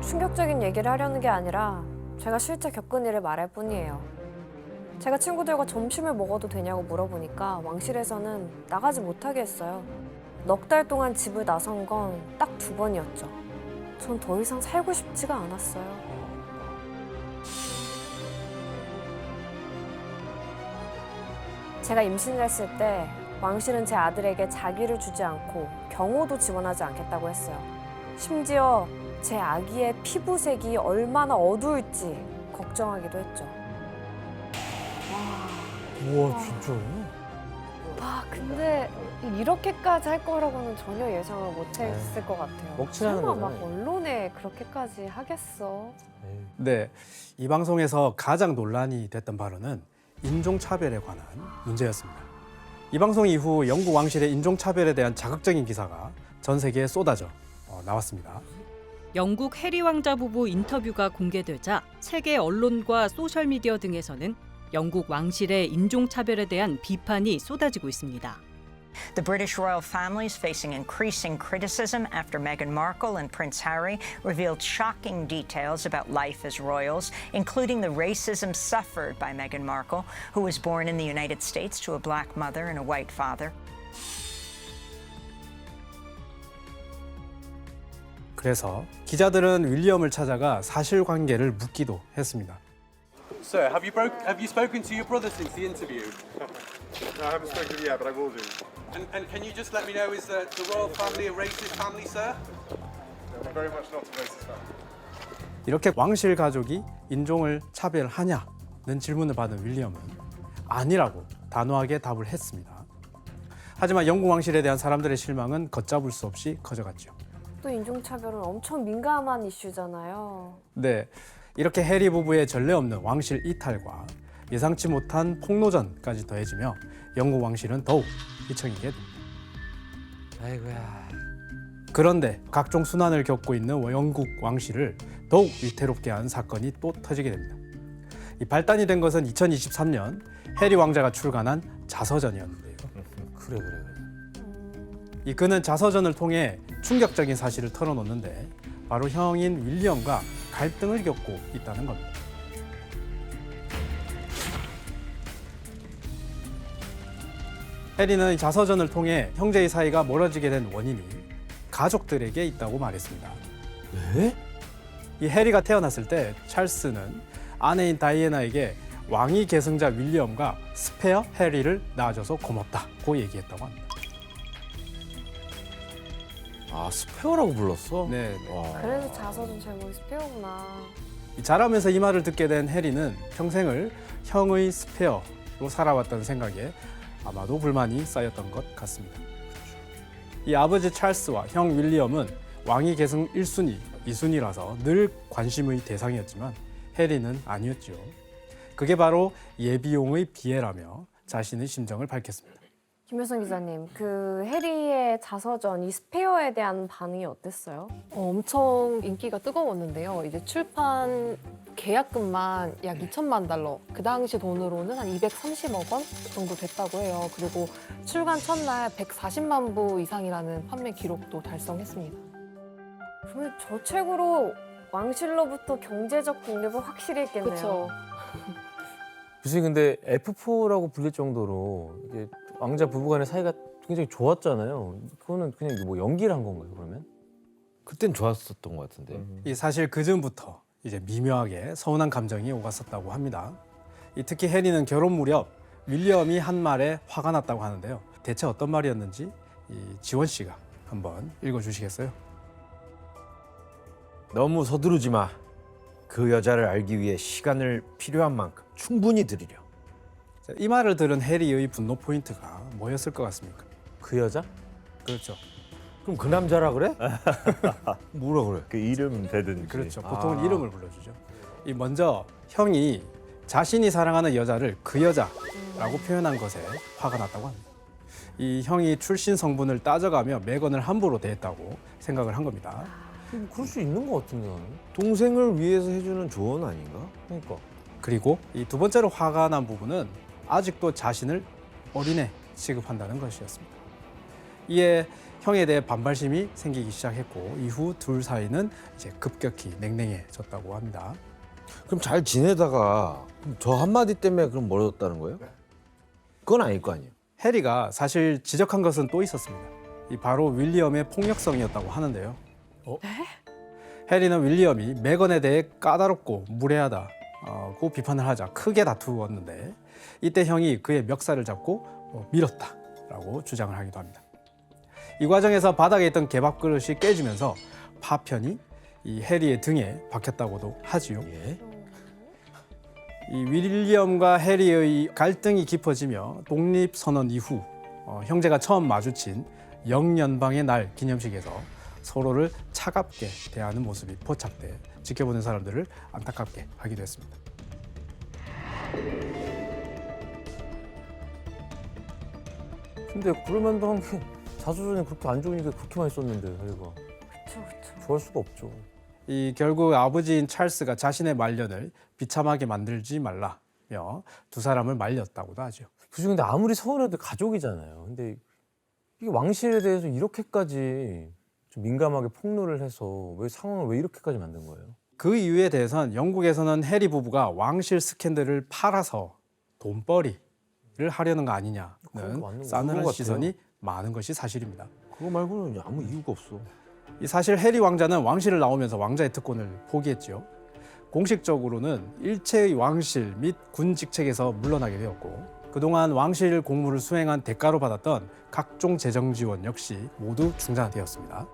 충격적인 얘기를 하려는 게 아니라 제가 실제 겪은 일을 말할 뿐이에요. 제가 친구들과 점심을 먹어도 되냐고 물어보니까 왕실에서는 나가지 못하게 했어요. 넉 달 동안 집을 나선 건 딱 2번이었죠. 전 더 이상 살고 싶지가 않았어요. 제가 임신을 했을 때 왕실은 제 아들에게 자기를 주지 않고 경호도 지원하지 않겠다고 했어요. 심지어 제 아기의 피부색이 얼마나 어두울지 걱정하기도 했죠. 우와, 진짜요? 와, 근데 이렇게까지 할 거라고는 전혀 예상을 못했을 것 같아요. 먹칠하는 설마 막 거잖아요. 언론에 그렇게까지 하겠어? 네, 이 방송에서 가장 논란이 됐던 발언은 인종차별에 관한 문제였습니다. 이 방송 이후 영국 왕실의 인종차별에 대한 자극적인 기사가 전 세계에 쏟아져 나왔습니다. 영국 해리 왕자 부부 인터뷰가 공개되자 세계 언론과 소셜미디어 등에서는 영국 왕실의 인종차별에 대한 비판이 쏟아지고 있습니다. The British royal family is facing increasing criticism after Meghan Markle and Prince Harry revealed shocking details about life as royals, including the racism suffered by Meghan Markle, who was born in the United States to a black mother and a white father. 그래서 기자들은 윌리엄을 찾아가 사실관계를 묻기도 했습니다. Sir, have you spoken to your brother since the interview? No, I haven't spoken yet, but I will do. And can you just let me know, is the royal family a racist family, sir? No, we're very much not a racist family. 이렇게 왕실 가족이 인종을 차별하냐는 질문을 받은 윌리엄은 아니라고 단호하게 답을 했습니다. 하지만 영국 왕실에 대한 사람들의 실망은 걷잡을 수 없이 커져갔죠. 또 인종차별은 엄청 민감한 이슈잖아요. 네, 이렇게 해리 부부의 전례 없는 왕실 이탈과 예상치 못한 폭로전까지 더해지며 영국 왕실은 더욱 휘청이게 됩니다. 아이고야. 그런데 각종 순환을 겪고 있는 영국 왕실을 더욱 위태롭게 한 사건이 또 터지게 됩니다. 이 발단이 된 것은 2023년 해리 왕자가 출간한 자서전이었는데요. 그래. 이 그는 자서전을 통해 충격적인 사실을 털어놓는데 바로 형인 윌리엄과 갈등을 겪고 있다는 겁니다. 해리는 이 자서전을 통해 형제의 사이가 멀어지게 된 원인이 가족들에게 있다고 말했습니다. 왜? 이 해리가 태어났을 때 찰스는 아내인 다이애나에게 왕위 계승자 윌리엄과 스페어 해리를 낳아줘서 고맙다고 얘기했다고 합니다. 아, 스페어라고 불렀어? 네. 와. 그래서 자서전 제목이 스페어구나. 자라면서 이 말을 듣게 된 해리는 평생을 형의 스페어로 살아왔다는 생각에 아마도 불만이 쌓였던 것 같습니다. 이 아버지 찰스와 형 윌리엄은 왕위 계승 1순위, 2순위라서 늘 관심의 대상이었지만 해리는 아니었죠. 그게 바로 예비용의 비애라며 자신의 심정을 밝혔습니다. 김효선 기자님, 그 해리의 자서전, 이 스페어에 대한 반응이 어땠어요? 엄청 인기가 뜨거웠는데요. 이제 출판 계약금만 약 2천만 달러, 그 당시 돈으로는 한 230억 원 정도 됐다고 해요. 그리고 출간 첫날 140만 부 이상이라는 판매 기록도 달성했습니다. 그러면 저 책으로 왕실로부터 경제적 독립을 확실히 했겠네요. 그렇죠. 교수님, 근데 F4라고 불릴 정도로 이게 왕자 부부간의 사이가 굉장히 좋았잖아요. 그거는 그냥 뭐 연기를 한 건가요, 그러면? 그땐 좋았었던 것 같은데. 이 사실 그 전부터 이제 미묘하게 서운한 감정이 오갔었다고 합니다. 특히 해리는 결혼 무렵 윌리엄이 한 말에 화가 났다고 하는데요. 대체 어떤 말이었는지 지원 씨가 한번 읽어주시겠어요? 너무 서두르지 마. 그 여자를 알기 위해 시간을 필요한 만큼 충분히 들이려. 이 말을 들은 해리의 분노 포인트가 뭐였을 것 같습니까? 그 여자? 그렇죠. 그럼 그 남자라 그래? 뭐라 그래? 그 이름 대든지. 그렇죠. 보통은 이름을 불러주죠. 먼저 형이 자신이 사랑하는 여자를 그 여자라고 표현한 것에 화가 났다고 합니다. 이 형이 출신 성분을 따져가며 메건을 함부로 대했다고 생각을 한 겁니다. 그럴 수 있는 것 같은데 나는. 동생을 위해서 해주는 조언 아닌가? 그러니까. 그리고 이 두 번째로 화가 난 부분은 아직도 자신을 어린애 취급한다는 것이었습니다. 이에 형에 대해 반발심이 생기기 시작했고 이후 둘 사이는 이제 급격히 냉랭해졌다고 합니다. 그럼 잘 지내다가 그럼 저 한마디 때문에 그럼 멀어졌다는 거예요? 그건 아닐 거 아니에요. 해리가 사실 지적한 것은 또 있었습니다. 이 바로 윌리엄의 폭력성이었다고 하는데요. 해리는 윌리엄이 메건에 대해 까다롭고 무례하다고 비판을 하자 크게 다투었는데 이때 형이 그의 멱살을 잡고 밀었다라고 주장을 하기도 합니다. 이 과정에서 바닥에 있던 개밥 그릇이 깨지면서 파편이 이 해리의 등에 박혔다고도 하지요. 예? 이 윌리엄과 해리의 갈등이 깊어지며 독립선언 이후 형제가 처음 마주친 영연방의 날 기념식에서 서로를 차갑게 대하는 모습이 포착돼 지켜보는 사람들을 안타깝게 하기도 했습니다. 근데 그러면도 한 게 자수전에 그렇게 안 좋으니까 그렇게 많이 썼는데 해리가 그쵸, 그쵸. 좋아할 수가 없죠. 이 결국 아버지인 찰스가 자신의 말년을 비참하게 만들지 말라며 두 사람을 말렸다고도 하죠. 그죠. 근데 아무리 서운해도 가족이잖아요. 근데 이게 왕실에 대해서 이렇게까지 좀 민감하게 폭로를 해서 왜 상황을 왜 이렇게까지 만든 거예요? 그 이유에 대해서는 영국에서는 해리 부부가 왕실 스캔들을 팔아서 돈벌이를 하려는 거 그건 아니냐는 맞는 거 싸늘한 같아요. 시선이 많은 것이 사실입니다. 그거 말고는 아무 이유가 없어. 이 사실 해리 왕자는 왕실을 나오면서 왕자의 특권을 포기했지요. 공식적으로는 일체의 왕실 및 군 직책에서 물러나게 되었고 그동안 왕실 공무를 수행한 대가로 받았던 각종 재정 지원 역시 모두 중단되었습니다.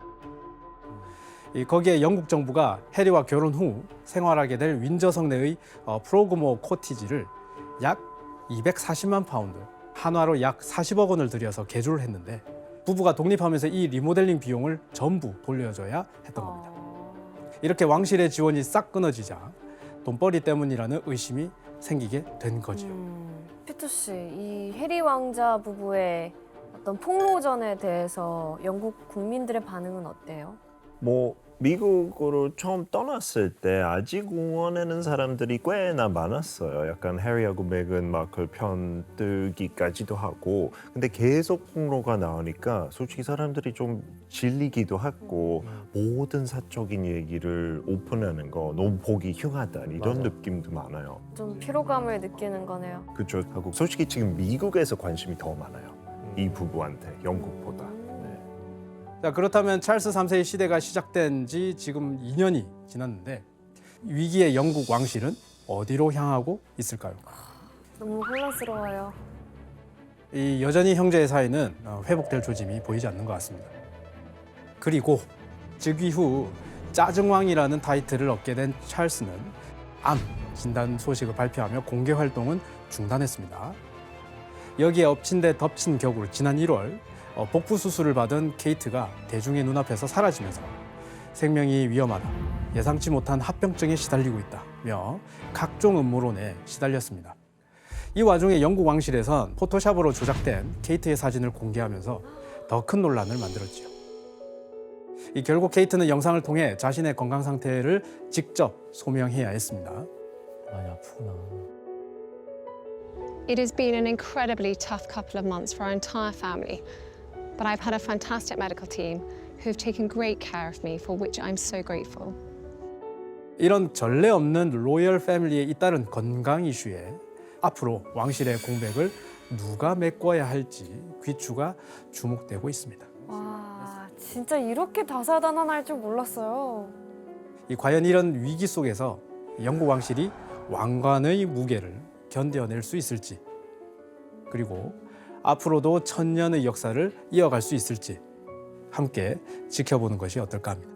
거기에 영국 정부가 해리와 결혼 후 생활하게 될 윈저성 내의 프로그모 코티지를 약 240만 파운드, 한화로 약 40억 원을 들여서 개조를 했는데 부부가 독립하면서 이 리모델링 비용을 전부 돌려줘야 했던 겁니다. 이렇게 왕실의 지원이 싹 끊어지자 돈벌이 때문이라는 의심이 생기게 된 거지요. 피터 씨, 이 해리 왕자 부부의 어떤 폭로전에 대해서 영국 국민들의 반응은 어때요? 뭐 미국으로 처음 떠났을 때 아직 응원하는 사람들이 꽤나 많았어요. 약간 해리하고 메건 마클 편 들기까지도 하고. 근데 계속 폭로가 나오니까 솔직히 사람들이 좀 질리기도 하고 모든 사적인 얘기를 오픈하는 거 너무 보기 흉하다 이런 느낌도 많아요. 좀 피로감을 느끼는 거네요. 그렇죠. 하고 솔직히 지금 미국에서 관심이 더 많아요. 이 부부한테 영국보다. 자, 그렇다면 찰스 3세의 시대가 시작된 지 지금 2년이 지났는데 위기의 영국 왕실은 어디로 향하고 있을까요? 너무 혼란스러워요. 이 여전히 형제의 사이는 회복될 조짐이 보이지 않는 것 같습니다. 그리고 즉위 후 짜증왕이라는 타이틀을 얻게 된 찰스는 암 진단 소식을 발표하며 공개 활동은 중단했습니다. 여기에 엎친 데 덮친 격으로 지난 1월 복부 수술을 받은 케이트가 대중의 눈앞에서 사라지면서 생명이 위험하다, 예상치 못한 합병증에 시달리고 있다며 각종 음모론에 시달렸습니다. 이 와중에 영국 왕실에선 포토샵으로 조작된 케이트의 사진을 공개하면서 더 큰 논란을 만들었지요. 결국 케이트는 영상을 통해 자신의 건강 상태를 직접 소명해야 했습니다. 많이 아프구나. It has been an incredibly tough couple of months for our entire family, but I've had a fantastic medical team who have taken great care of me, for which I'm so grateful. 이런 전례 없는 로열 패밀리에 잇따른 건강 이슈에 앞으로 왕실의 공백을 누가 메꿔야 할지 귀추가 주목되고 있습니다. 와, 진짜 이렇게 다사다난할 줄 몰랐어요. 과연 이런 위기 속에서 영국 왕실이 왕관의 무게를 견뎌낼 수 있을지, 그리고 앞으로도 천년의 역사를 이어갈 수 있을지 함께 지켜보는 것이 어떨까 합니다.